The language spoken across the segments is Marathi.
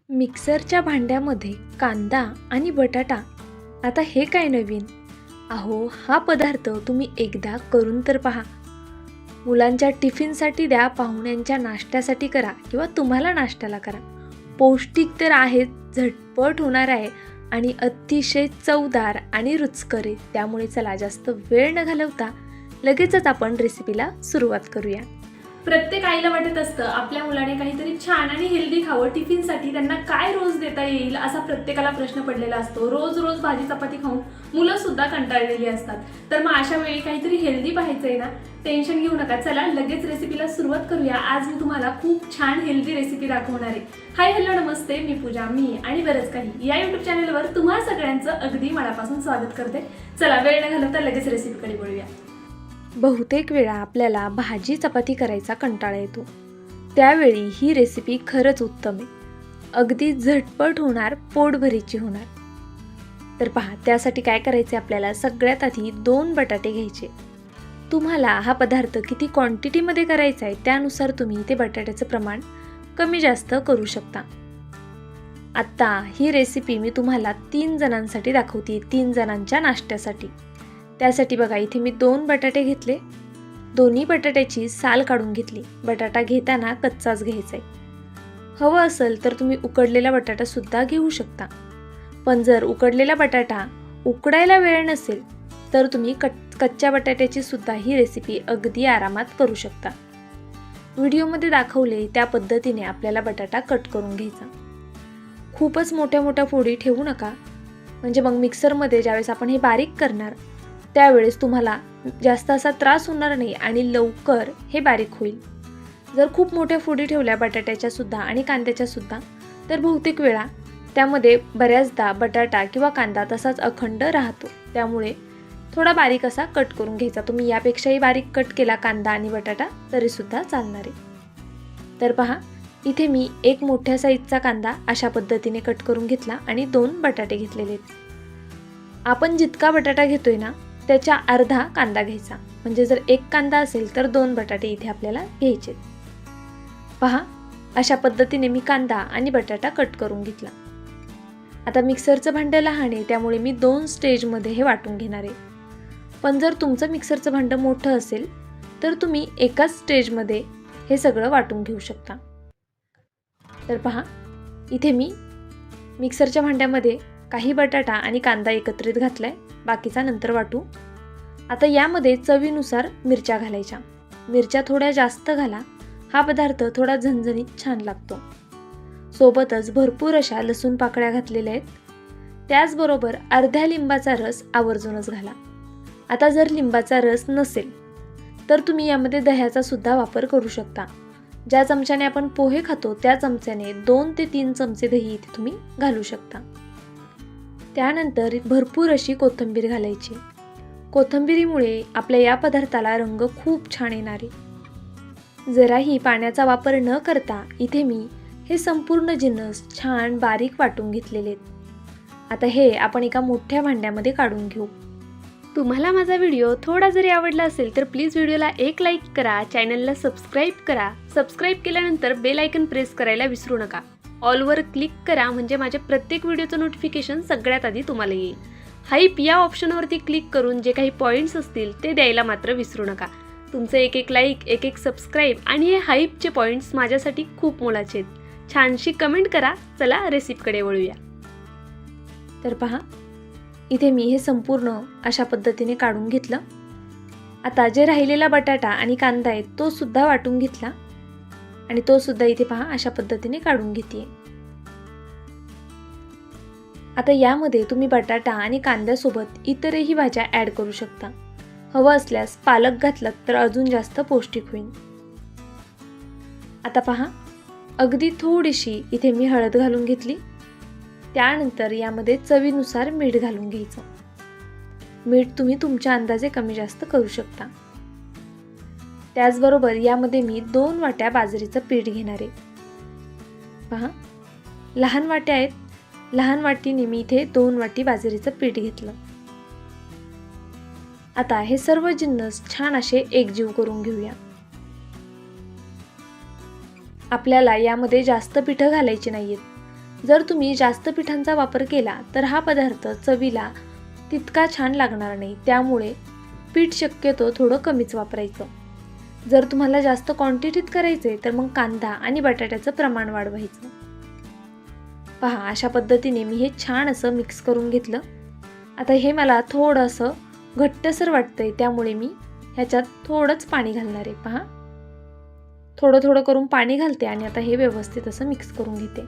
मिक्सरच्या भांड्यामध्ये कांदा आणि बटाटा, आता हे काय नवीन? अहो, हा पदार्थ तुम्ही एकदा करून तर पहा. मुलांच्या टिफिनसाठी द्या, पाहुण्यांच्या नाश्त्यासाठी करा किंवा तुम्हाला नाश्त्याला करा. पौष्टिक तर आहेच, झटपट होणार आहे आणि अतिशय चवदार आणि रुचकर आहे. त्यामुळे चला जास्त वेळ न घालवता लगेचच आपण रेसिपीला सुरुवात करूया. प्रत्येक आईला वाटत असतं आपल्या मुलाने काहीतरी छान आणि हेल्दी खावं. टिफिनसाठी त्यांना काय रोज देता येईल असा प्रत्येकाला प्रश्न पडलेला असतो. रोज रोज भाजी चपाती खाऊन मुलं सुद्धा कंटाळलेली असतात. तर मग अशा वेळी काहीतरी हेल्दी पाहायचंय ना, टेन्शन घेऊ नका. चला लगेच रेसिपीला सुरुवात करूया. आज मी तुम्हाला खूप छान हेल्दी रेसिपी दाखवणार आहे. हाय हॅलो नमस्ते, मी पूजा, मी आणि बरंच काही या यूट्यूब चॅनलवर तुम्हा सगळ्यांचं अगदी मनापासून स्वागत करते. चला वेळ न घालवता लगेच रेसिपीकडे वळूया. बहुतेक वेळा आपल्याला भाजी चपाती करायचा कंटाळा येतो. त्यावेळी ही रेसिपी खरंच उत्तम आहे. अगदी झटपट होणार, पोटभरीची होणार. तर पहा, त्यासाठी काय करायचे आपल्याला. सगळ्यात आधी 2 बटाटे घ्यायचे. तुम्हाला हा पदार्थ किती क्वांटिटीमध्ये करायचा आहे त्यानुसार तुम्ही ते बटाट्याचं प्रमाण कमी जास्त करू शकता. आत्ता ही रेसिपी मी तुम्हाला 3 जणांसाठी दाखवते, 3 जणांच्या नाश्त्यासाठी. त्यासाठी बघा, इथे मी 2 बटाटे घेतले. दोन्ही बटाट्याची साल काढून घेतली. बटाटा घेताना कच्चाच घ्यायचा आहे. हवं असेल तर तुम्ही उकडलेला बटाटा सुद्धा घेऊ शकता. पण जर उकडलेला बटाटा उकडायला वेळ नसेल तर तुम्ही कच्च्या बटाट्याची सुद्धा ही रेसिपी अगदी आरामात करू शकता. व्हिडिओमध्ये दाखवले त्या पद्धतीने आपल्याला बटाटा कट करून घ्यायचा. खूपच मोठ्या मोठ्या फोडी ठेवू नका, म्हणजे मग मिक्सरमध्ये ज्यावेळेस आपण हे बारीक करणार त्यावेळेस तुम्हाला जास्त असा त्रास होणार नाही आणि लवकर हे बारीक होईल. जर खूप मोठ्या फोडी ठेवल्या बटाट्याच्या सुद्धा आणि कांद्याच्या सुद्धा तर बहुतेक वेळा त्यामध्ये बऱ्याचदा बटाटा किंवा कांदा तसाच अखंड राहतो. त्यामुळे थोडा बारीक असा कट करून घ्यायचा. तुम्ही यापेक्षाही बारीक कट केला कांदा आणि बटाटा तरीसुद्धा चालणार आहे. तर पहा, इथे मी एक मोठ्या साईजचा कांदा अशा पद्धतीने कट करून घेतला आणि 2 बटाटे घेतलेले आहेत. आपण जितका बटाटा घेतोय ना त्याच्या अर्धा कांदा घ्यायचा. म्हणजे जर 1 कांदा असेल तर 2 बटाटे इथे आपल्याला घ्यायचे. पहा, अशा पद्धतीने मी कांदा आणि बटाटा कट करून घेतला. आता मिक्सरचं भांडं लहान आहे त्यामुळे मी 2 स्टेजमध्ये हे वाटून घेणार आहे. पण जर तुमचं मिक्सरचं भांडं मोठं असेल तर तुम्ही एकाच स्टेजमध्ये हे सगळं वाटून घेऊ शकता. तर पहा, इथे मी मिक्सरच्या भांड्यामध्ये काही बटाटा आणि कांदा एकत्रित घातलाय. बाकीचा नंतर वाटू. आता यामध्ये चवीनुसार मिरच्या घालायच्या. मिरच्या थोड्या जास्त घाला, हा पदार्थ थोडा झणझणीत छान लागतो. सोबतच भरपूर अशा लसूण पाकळ्या घातलेल्या आहेत. त्याचबरोबर अर्ध्या लिंबाचा रस आवर्जूनच घाला. आता जर लिंबाचा रस नसेल तर तुम्ही यामध्ये दह्याचा सुद्धा वापर करू शकता. ज्या चमच्याने आपण पोहे खातो त्या चमच्याने 2 ते 3 चमचे दही इथे तुम्ही घालू शकता. त्यानंतर भरपूर अशी कोथिंबीर घालायची. कोथिंबिरीमुळे आपल्या या पदार्थाला रंग खूप छान येणार आहे. जराही पाण्याचा वापर न करता इथे मी हे संपूर्ण जिन्नस छान बारीक वाटून घेतलेले आहेत. आता हे आपण एका मोठ्या भांड्यामध्ये काढून घेऊ. तुम्हाला माझा व्हिडिओ थोडा जरी आवडला असेल तर प्लीज व्हिडिओला एक लाईक करा, चॅनलला सबस्क्राईब करा. सबस्क्राईब केल्यानंतर बेल आयकन प्रेस करायला विसरू नका. ऑलवर क्लिक करा म्हणजे माझ्या प्रत्येक व्हिडिओचं नोटिफिकेशन सगळ्यात आधी तुम्हाला येईल. हाईप या ऑप्शनवरती क्लिक करून जे काही पॉईंट्स असतील ते द्यायला मात्र विसरू नका. तुमचं एक लाईक, एक सबस्क्राईब आणि हे हाईपचे पॉईंट्स माझ्यासाठी खूप मोलाचे आहेत. छानशी कमेंट करा. चला रेसिपीकडे वळूया. तर पहा, इथे मी हे संपूर्ण अशा पद्धतीने काढून घेतलं. आता जे राहिलेला बटाटा आणि कांदा आहे तो सुद्धा वाटून घेतला आणि तो सुद्धा इथे पहा अशा पद्धतीने काढून घेते. आता यामध्ये तुम्ही बटाटा आणि कांद्यासोबत इतरही भाज्या ॲड करू शकता. हवं असल्यास पालक घातलं तर अजून जास्त पौष्टिक होईल. आता पहा, अगदी थोडीशी इथे मी हळद घालून घेतली. त्यानंतर यामध्ये चवीनुसार मीठ घालून घ्यायचं. मीठ तुम्ही तुमच्या अंदाजे कमी जास्त करू शकता. त्याचबरोबर यामध्ये मी 2 वाट्या बाजरीचं पीठ घेणार आहे. पहा, लहान वाट्या आहेत. लहान वाटीने मी इथे 2 वाटी बाजरीचं पीठ घेतलं. आता हे सर्व जिन्नस छान असे एकजीव करून घेऊया. आपल्याला यामध्ये जास्त पिठं घालायची नाहीत. जर तुम्ही जास्त पिठांचा वापर केला तर हा पदार्थ चवीला तितका छान लागणार नाही, त्यामुळे पीठ शक्यतो थोडं कमीच वापरायचं. जर तुम्हाला जास्त क्वांटिटीत करायचे तर मग कांदा आणि बटाट्याचं प्रमाण वाढवायचं. पहा, अशा पद्धतीने मी हे छान असं मिक्स करून घेतलं. आता हे मला थोडंसं घट्टसर वाटतंय, त्यामुळे मी ह्याच्यात थोडंच पाणी घालणार आहे. पहा, थोडं थोडं करून पाणी घालते आणि आता हे व्यवस्थित असं मिक्स करून घेते.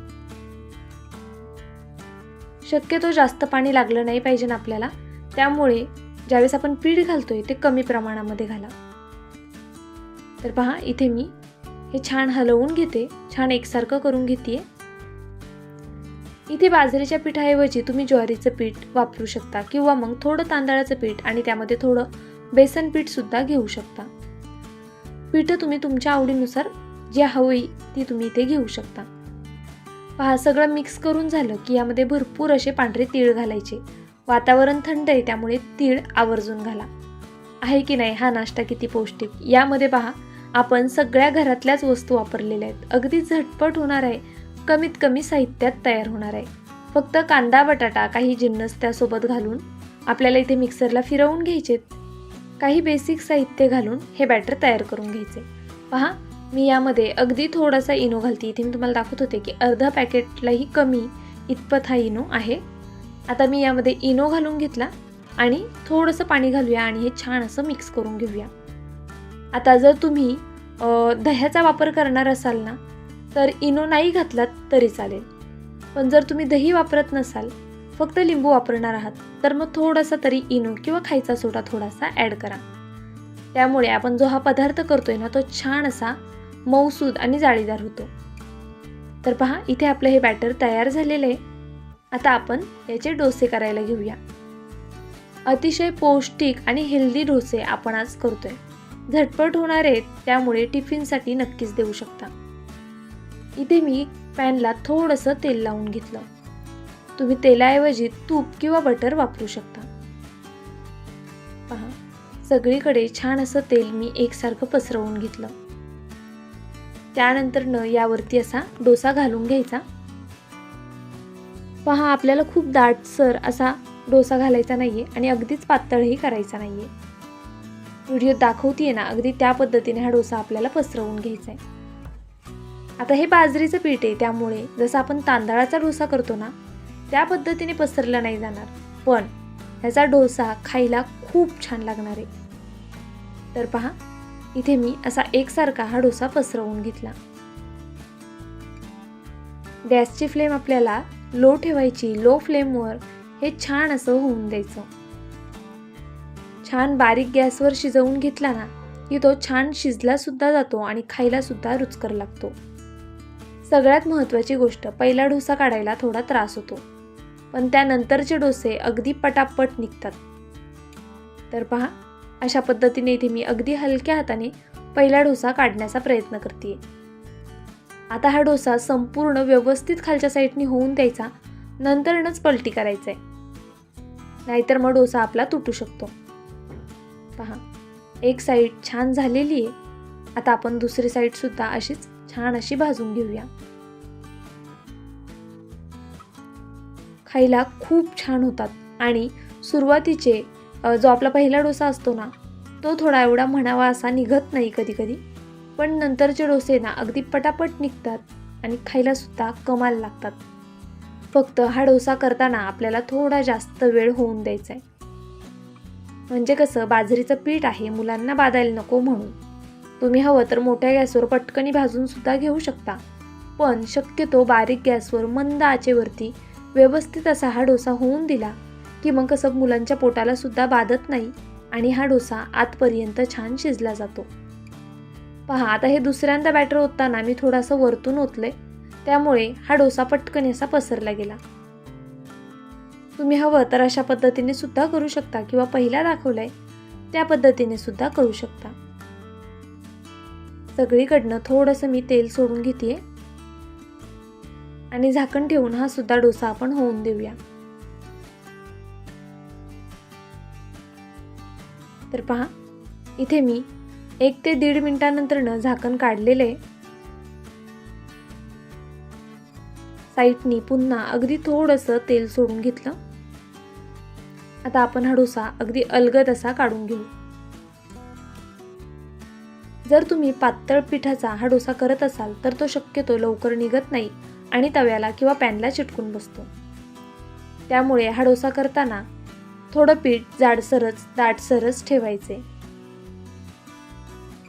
शक्यतो जास्त पाणी लागलं नाही पाहिजे ना आपल्याला, त्यामुळे ज्यावेळेस आपण पीठ घालतोय ते कमी प्रमाणामध्ये घाला. तर पहा, इथे मी हे छान हलवून घेते, छान एकसारखं करून घेते. इथे बाजरीच्या पिठाऐवजी तुम्ही ज्वारीचं पीठ वापरू शकता किंवा मग थोडं तांदळाचं पीठ आणि त्यामध्ये थोडं बेसन पीठ सुद्धा घेऊ शकता. पीठ तुम्ही तुमच्या आवडीनुसार जी हवी ती तुम्ही इथे घेऊ शकता. पहा, सगळं मिक्स करून झालं की यामध्ये भरपूर असे पांढरे तीळ घालायचे. वातावरण थंड आहे त्यामुळे तीळ आवर्जून घाला. आहे की नाही हा नाश्ता किती पौष्टिक. यामध्ये पहा, आपण सगळ्या घरातल्याच वस्तू वापरलेल्या आहेत. अगदी झटपट होणार आहे, कमीत कमी साहित्यात तयार होणार आहे. फक्त कांदा बटाटा काही जिन्नस त्यासोबत घालून आपल्याला इथे मिक्सरला फिरवून घ्यायचे. काही बेसिक साहित्य घालून हे बॅटर तयार करून घ्यायचे. पहा, मी यामध्ये अगदी थोडासा इनो घालते. इथे मी तुम्हाला दाखवत होते की अर्धा पॅकेटलाही कमी इतपत हा इनो आहे. आता मी यामध्ये इनो घालून घेतला आणि थोडंसं पाणी घालूया आणि हे छान असं मिक्स करून घेऊया. आता जर तुम्ही दह्याचा वापर करणार असाल ना तर इनो नाही घातलात तरी चालेल. पण जर तुम्ही दही वापरत नसाल, फक्त लिंबू वापरणार आहात, तर मग थोडासा तरी इनो किंवा खायचा सोडा थोडासा ॲड करा. त्यामुळे आपण जो हा पदार्थ करतोय ना तो छान असा मऊसूद आणि जाळीदार होतो. तर पहा, इथे आपलं हे बॅटर तयार झालेलं आहे. आता आपण याचे डोसे करायला घेऊया. अतिशय पौष्टिक आणि हेल्दी डोसे आपण आज करतोय. झटपट होणार आहेत, त्यामुळे टिफिनसाठी नक्कीच देऊ शकता. इथे मी पॅनला थोडंसं तेल लावून घेतलं. तुम्ही तेलाऐवजी तूप किंवा बटर वापरू शकता. पहा, सगळीकडे छान असं तेल मी एकसारखं पसरवून घेतलं. त्यानंतर यावरती असा डोसा घालून घ्यायचा. पहा, आपल्याला खूप दाटसर असा डोसा घालायचा नाहीये आणि अगदीच पातळही करायचा नाहीये. व्हिडिओ दाखवतीये ना, अगदी त्या पद्धतीने हा डोसा आपल्याला पसरवून घ्यायचा आहे. आता हे बाजरीचं पीठ आहे, त्यामुळे जसं आपण तांदळाचा डोसा करतो ना त्या पद्धतीने पसरला नाही जाणार, पण ह्याचा डोसा खायला खूप छान लागणार आहे. तर पहा, इथे मी असा एकसारखा हा डोसा पसरवून घेतला. गॅसची फ्लेम आपल्याला लो ठेवायची. लो फ्लेमवर हे छान असं होऊन द्यायचं. छान बारीक गॅसवर शिजवून घेतला ना की तो छान शिजला सुद्धा जातो आणि खायला सुद्धा रुचकर लागतो. सगळ्यात महत्त्वाची गोष्ट, पहिला डोसा काढायला थोडा त्रास होतो, पण त्यानंतरचे डोसे अगदी पटापट निघतात. तर पहा, अशा पद्धतीने इथे मी अगदी हलक्या हाताने पहिला डोसा काढण्याचा प्रयत्न करते. आता हा डोसा संपूर्ण व्यवस्थित खालच्या साईडने होऊन द्यायचा, नंतरच पलटी करायचा आहे, नाहीतर मग डोसा आपला तुटू शकतो. पहा, एक साईड छान झालेली आहे. आता आपण दुसरी साईड सुद्धा अशीच छान अशी भाजून घेऊया. खायला खूप छान होतात आणि सुरुवातीचे जो आपला पहिला डोसा असतो ना तो थोडा एवढा म्हणावा असा निघत नाही कधी कधी, पण नंतरचे डोसे ना अगदी पटापट निघतात आणि खायला सुद्धा कमाल लागतात. फक्त हा डोसा करताना आपल्याला थोडा जास्त वेळ होऊन द्यायचा आहे. म्हणजे कसं, बाजरीचं पीठ आहे, मुलांना बाधायला नको म्हणून. तुम्ही हवं तर मोठ्या गॅसवर पटकनी भाजून सुद्धा घेऊ शकता, पण शक्यतो बारीक गॅसवर मंद आचेवरती व्यवस्थित असा हा डोसा होऊन दिला की मग कसं मुलांच्या पोटाला सुद्धा बाधत नाही आणि हा डोसा आतपर्यंत छान शिजला जातो. पहा, आता हे दुसऱ्यांदा बॅटर ओतताना मी थोडंसं वरतून ओतलंय, त्यामुळे हा डोसा पटकन असा पसरला गेला. तुम्ही हवं तर अशा पद्धतीने सुद्धा करू शकता किंवा पहिला दाखवलंय त्या पद्धतीने सुद्धा करू शकता. सगळीकडनं थोडंसं मी तेल सोडून घेते आणि झाकण ठेवून हा सुद्धा डोसा आपण होऊन देऊया. तर पहा, इथे मी 1 ते 1.5 मिनिटानंतर झाकण काढलेलं आहे. साईडनी पुन्हा अगदी थोडंसं तेल सोडून घेतलं. आता आपण हा डोसा अगदी अलगद असा काढून घेऊ. जर तुम्ही पातळ पिठाचा हा डोसा करत असाल तर तो शक्यतो लवकर निघत नाही आणि तव्याला किंवा पॅनला चिटकून बसतो. त्यामुळे हा डोसा करताना थोडं पीठ दाटसरच ठेवायचे.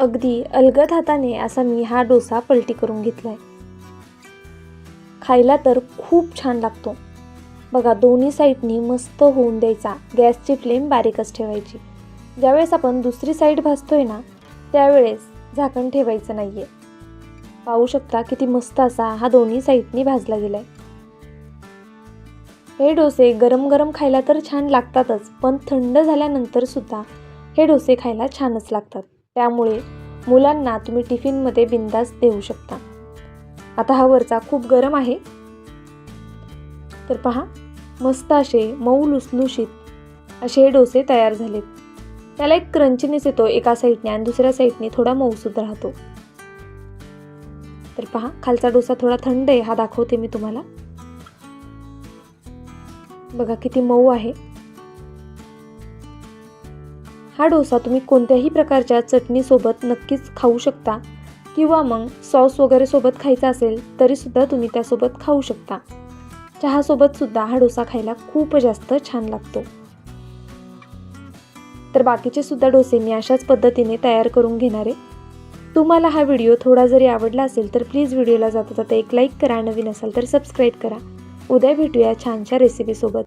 अगदी अलगद हाताने असा मी हा डोसा पलटी करून घेतलाय. खायला तर खूप छान लागतो. बघा, दोन्ही साईडनी मस्त होऊन द्यायचा. गॅसची फ्लेम बारीकच ठेवायची. ज्यावेळेस आपण दुसरी साईड भाजतोय ना त्यावेळेस झाकण ठेवायचं नाहीये. पाहू शकता किती मस्त असा हा दोन्ही साईडनी भाजला गेलाय. हे डोसे गरम गरम खायला तर छान लागतातच, पण थंड झाल्यानंतर सुद्धा हे डोसे खायला छानच लागतात. त्यामुळे मुलांना तुम्ही टिफिनमध्ये बिंदास देऊ शकता. आता हा वरचा खूप गरम आहे, तर पहा मस्त असे मऊ लुसलुशीत असे हे डोसे तयार झालेत. त्याला एक क्रंचीनेस येतो एका साईडने आणि दुसऱ्या साईडने थोडा मऊसूद राहतो. तर पहा, खालचा डोसा थोडा थंड आहे, हा दाखवते मी तुम्हाला. बघा किती मऊ आहे. हा डोसा तुम्ही कोणत्याही प्रकारच्या चटणीसोबत नक्कीच खाऊ शकता किंवा मग सॉस वगैरे सोबत खायचा असेल तरी सुद्धा तुम्ही त्यासोबत खाऊ शकता. चहासोबत सुद्धा हा डोसा खायला खूप जास्त छान लागतो. तर बाकीचे सुद्धा डोसे मी अशाच पद्धतीने तयार करून घेणार आहे. तुम्हाला हा व्हिडिओ थोडा जरी आवडला असेल तर प्लीज व्हिडिओला जाता जाता एक लाईक करा. नवीन असाल तर सबस्क्राईब करा. उद्या भेटूया छानशा रेसिपीसोबत.